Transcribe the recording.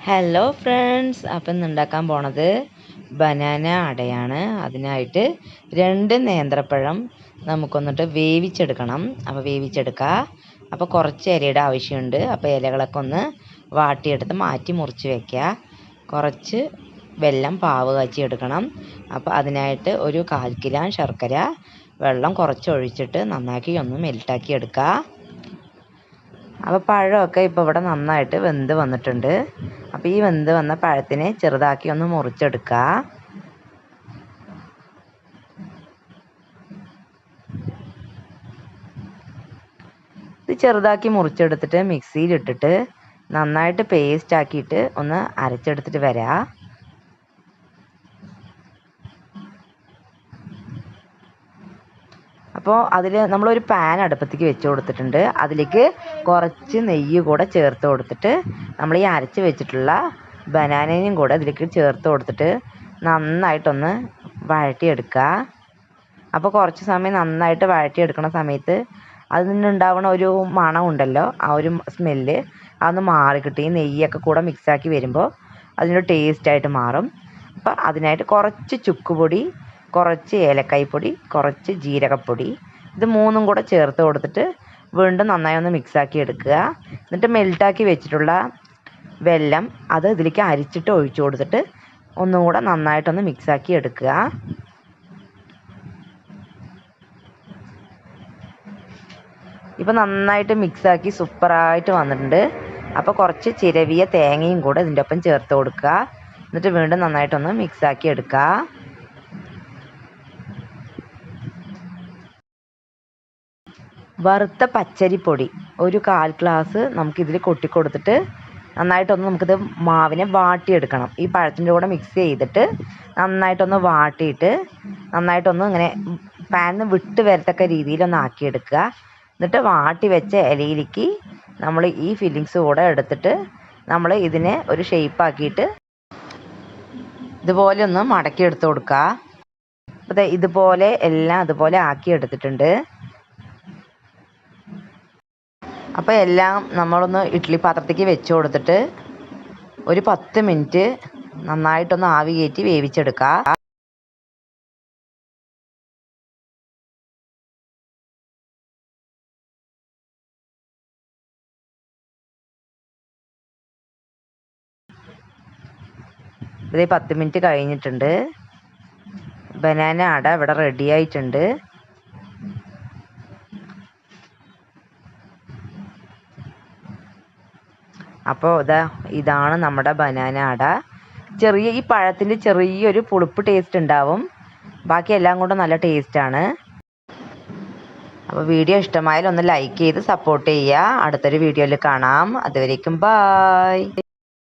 Hello friends, അപ്പം ഇന്ന് ഉണ്ടാക്കാൻ പോണത് ബനാന അടയാണ്. അതിനായിട്ട് 2 നേന്ത്രപ്പഴം നമുക്കൊന്നിട്ട് വേവിച്ചെടുക്കണം. അപ്പോൾ വേവിച്ചെടുക്കുക. അപ്പോൾ കുറച്ച് ഇലയുടെ ആവശ്യമുണ്ട്. അപ്പോൾ ഇലകളൊക്കെ ഒന്ന് വാട്ടിയെടുത്ത് മാറ്റി മുറിച്ച് വയ്ക്കുക. കുറച്ച് വെല്ലം പാവ് കാച്ചി എടുക്കണം. അപ്പോൾ അതിനായിട്ട് ഒരു 1/4 കിലോ ശർക്കര വെള്ളം കുറച്ച് ഒഴിച്ചിട്ട് നന്നാക്കി ഒന്ന് മെൽറ്റാക്കി എടുക്കുക. അപ്പോൾ പഴമൊക്കെ ഇപ്പോൾ ഇവിടെ നന്നായിട്ട് വെന്ത് വന്നിട്ടുണ്ട്. അപ്പോൾ ഈ വെന്ത് വന്ന പഴത്തിനെ ചെറുതാക്കി ഒന്ന് മുറിച്ചെടുക്കുക. ഇത് ചെറുതാക്കി മുറിച്ചെടുത്തിട്ട് മിക്സിയിലിട്ടിട്ട് നന്നായിട്ട് പേസ്റ്റ് ആക്കിയിട്ട് ഒന്ന് അരച്ചെടുത്തിട്ട് വരാം. അപ്പോൾ അതിൽ നമ്മളൊരു പാൻ അടുപ്പത്തേക്ക് വെച്ച് കൊടുത്തിട്ടുണ്ട്. അതിലേക്ക് കുറച്ച് നെയ്യ് കൂടെ ചേർത്ത് കൊടുത്തിട്ട് നമ്മൾ ഈ അരച്ച് വെച്ചിട്ടുള്ള ബനാനയും കൂടെ അതിലേക്ക് ചേർത്ത് കൊടുത്തിട്ട് നന്നായിട്ടൊന്ന് വഴറ്റിയെടുക്കുക. അപ്പോൾ കുറച്ച് സമയം നന്നായിട്ട് വഴറ്റിയെടുക്കുന്ന സമയത്ത് അതിൽ നിന്നുണ്ടാവുന്ന ഒരു മണം ഉണ്ടല്ലോ, ആ ഒരു സ്മെല്ല് അതൊന്ന് മാറിക്കിട്ടി നെയ്യൊക്കെ കൂടെ മിക്സാക്കി വരുമ്പോൾ അതിനൊരു ടേസ്റ്റായിട്ട് മാറും. അപ്പോൾ അതിനായിട്ട് കുറച്ച് ചുക്കുപൊടി, കുറച്ച് ഏലക്കായ്പ്പൊടി, കുറച്ച് ജീരകപ്പൊടി, ഇത് 3ഉം കൂടെ ചേർത്ത് കൊടുത്തിട്ട് വീണ്ടും നന്നായി ഒന്ന് മിക്സാക്കി എടുക്കുക. എന്നിട്ട് മെൽറ്റാക്കി വെച്ചിട്ടുള്ള വെല്ലം അത് ഇതിലേക്ക് അരിച്ചിട്ട് ഒഴിച്ചു കൊടുത്തിട്ട് ഒന്നും കൂടെ നന്നായിട്ടൊന്ന് മിക്സാക്കി എടുക്കുക. ഇപ്പോൾ നന്നായിട്ട് മിക്സാക്കി സൂപ്പറായിട്ട് വന്നിട്ടുണ്ട്. അപ്പോൾ കുറച്ച് ചിരവിയ തേങ്ങയും കൂടെ ഇതിൻ്റെ ഒപ്പം ചേർത്ത് കൊടുക്കുക. എന്നിട്ട് വീണ്ടും നന്നായിട്ടൊന്ന് മിക്സാക്കി എടുക്കുക. വറുത്ത പച്ചരിപ്പൊടി ഒരു 1/4 ഗ്ലാസ് നമുക്കിതിൽ കൊട്ടിക്കൊടുത്തിട്ട് നന്നായിട്ടൊന്ന് നമുക്കിത് മാവിനെ വാട്ടിയെടുക്കണം. ഈ പഴത്തിൻ്റെ കൂടെ മിക്സ് ചെയ്തിട്ട് നന്നായിട്ടൊന്ന് വാട്ടിയിട്ട് നന്നായിട്ടൊന്ന് ഇങ്ങനെ പാനിൽ വിട്ട് വരത്തക്ക രീതിയിലൊന്ന് ആക്കിയെടുക്കുക. എന്നിട്ട് വാട്ടി വെച്ച ഇലയിലേക്ക് നമ്മൾ ഈ ഫില്ലിങ്സ് കൂടെ എടുത്തിട്ട് നമ്മൾ ഇതിനെ ഒരു ഷേപ്പാക്കിയിട്ട് ഇതുപോലെ ഒന്ന് മടക്കി എടുത്ത് കൊടുക്കുക. അപ്പോൾ ഇതുപോലെ എല്ലാം അതുപോലെ ആക്കി എടുത്തിട്ടുണ്ട്. അപ്പോൾ എല്ലാം നമ്മളൊന്ന് ഇഡ്ഡലി പാത്രത്തേക്ക് വെച്ച് കൊടുത്തിട്ട് ഒരു 10 മിനിറ്റ് നന്നായിട്ടൊന്ന് ആവി കയറ്റി വേവിച്ചെടുക്കുക. ഇത് 10 മിനിറ്റ് കഴിഞ്ഞിട്ടുണ്ട്. ബനാന അട ഇവിടെ റെഡി ആയിട്ടുണ്ട്. അപ്പോൾ ഇതാണ് നമ്മുടെ ബനാന അട. ഈ പഴത്തിൻ്റെ ചെറിയൊരു പുളിപ്പ് ടേസ്റ്റ് ഉണ്ടാവും. ബാക്കി എല്ലാം കൊണ്ടും നല്ല ടേസ്റ്റാണ്. അപ്പോൾ വീഡിയോ ഇഷ്ടമായാൽ ഒന്ന് ലൈക്ക് ചെയ്ത് സപ്പോർട്ട് ചെയ്യുക. അടുത്തൊരു വീഡിയോയിൽ കാണാം. അതുവരേക്കും ബായ്.